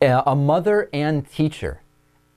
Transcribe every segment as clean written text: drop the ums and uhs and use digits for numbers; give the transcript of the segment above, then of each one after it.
A mother and teacher,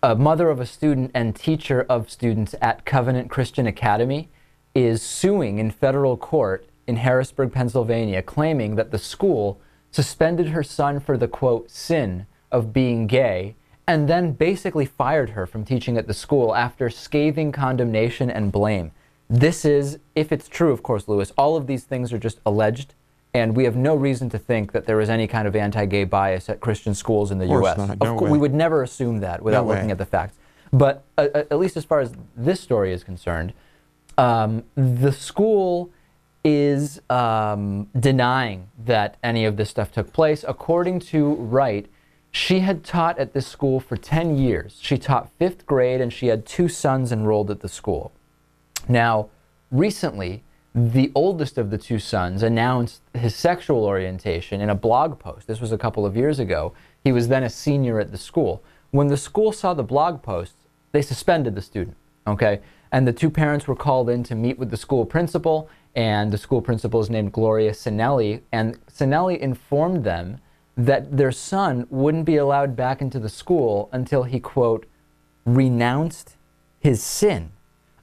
a mother of a student and teacher of students at Covenant Christian Academy is suing in federal court in Harrisburg, Pennsylvania, claiming that the school suspended her son for the, quote, sin of being gay, and then basically fired her from teaching at the school after scathing condemnation and blame. This is, if it's true, of course, Lewis, all of these things are just alleged, and we have no reason to think that there is any kind of anti-gay bias at Christian schools in the U.S. Not. No way. We would never assume that without looking at the facts. But at least as far as this story is concerned, the school is denying that any of this stuff took place. According to Wright, she had taught at this school for 10 years. She taught 5th grade, and she had 2 sons enrolled at the school. Now, recently, the oldest of the 2 sons announced his sexual orientation in a blog post. This was a couple of years ago. He was then a senior at the school. When the school saw the blog post, they suspended the student, okay? And the 2 parents were called in to meet with the school principal, and the school principal is named Gloria Sinelli, and Sinelli informed them that their son wouldn't be allowed back into the school until he, quote, renounced his sin.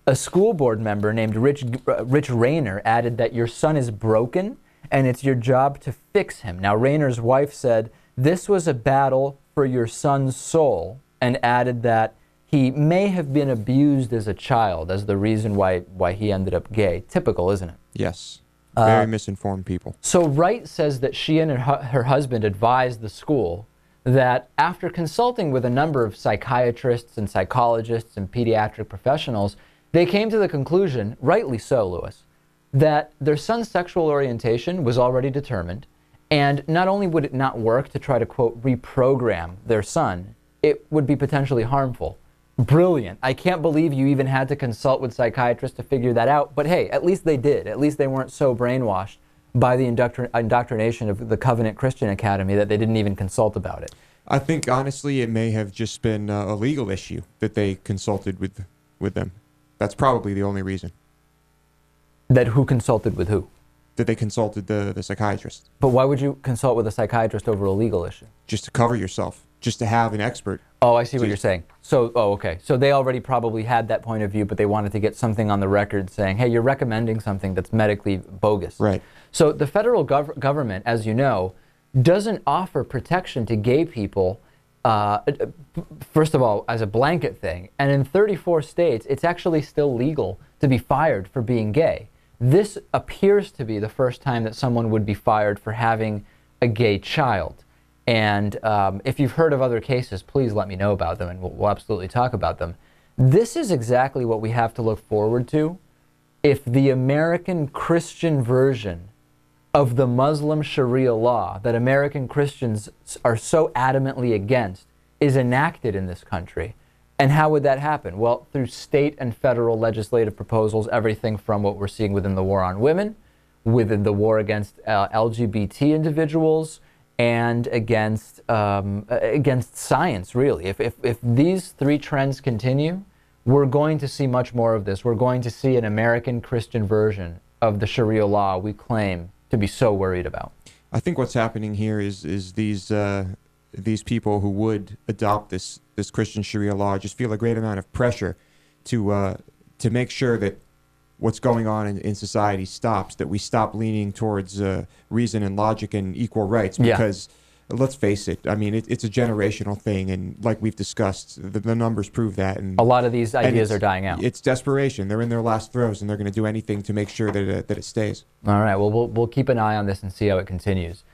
A school board member named Rich Rayner added that your son is broken and it's your job to fix him. Now, Rayner's wife said this was a battle for your son's soul, and added that he may have been abused as a child as the reason why he ended up gay. Typical, isn't it? Yes. Very misinformed people. So Wright says that she and her husband advised the school that after consulting with a number of psychiatrists and psychologists and pediatric professionals, they came to the conclusion, rightly so, Lewis, that their son's sexual orientation was already determined, and not only would it not work to try to, quote, reprogram their son, it would be potentially harmful. Brilliant. I can't believe you even had to consult with psychiatrists to figure that out, but hey, at least they did. At least they weren't so brainwashed by the indoctrination of the Covenant Christian Academy that they didn't even consult about it. I think, honestly, it may have just been a legal issue that they consulted with them. That's probably the only reason. That who consulted with who? That they consulted the psychiatrist. But why would you consult with a psychiatrist over a legal issue? Just to cover yourself. Just to have an expert. Oh, I see what you're saying. So, okay. So they already probably had that point of view, but they wanted to get something on the record saying, hey, you're recommending something that's medically bogus. Right. So the federal government, as you know, doesn't offer protection to gay people, first of all, as a blanket thing. And in 34 states, it's actually still legal to be fired for being gay. This appears to be the first time that someone would be fired for having a gay child. And if you've heard of other cases, please let me know about them, and we'll absolutely talk about them. This is exactly what we have to look forward to if the American Christian version of the Muslim Sharia law that American Christians are so adamantly against is enacted in this country. And how would that happen? Well, through state and federal legislative proposals, everything from what we're seeing within the war on women, within the war against LGBT individuals, and against science, really. If these 3 trends continue, we're going to see much more of this. We're going to see an American Christian version of the Sharia law we claim to be so worried about. I think what's happening here is these people who would adopt this Christian Sharia law just feel a great amount of pressure to make sure that what's going on in society stops, that we stop leaning towards reason and logic and equal rights, because let's face it, I mean, it's a generational thing, and like we've discussed, the numbers prove that. And a lot of these ideas are dying out. It's desperation. They're in their last throes, and they're going to do anything to make sure that it stays. All right, well, we'll keep an eye on this and see how it continues.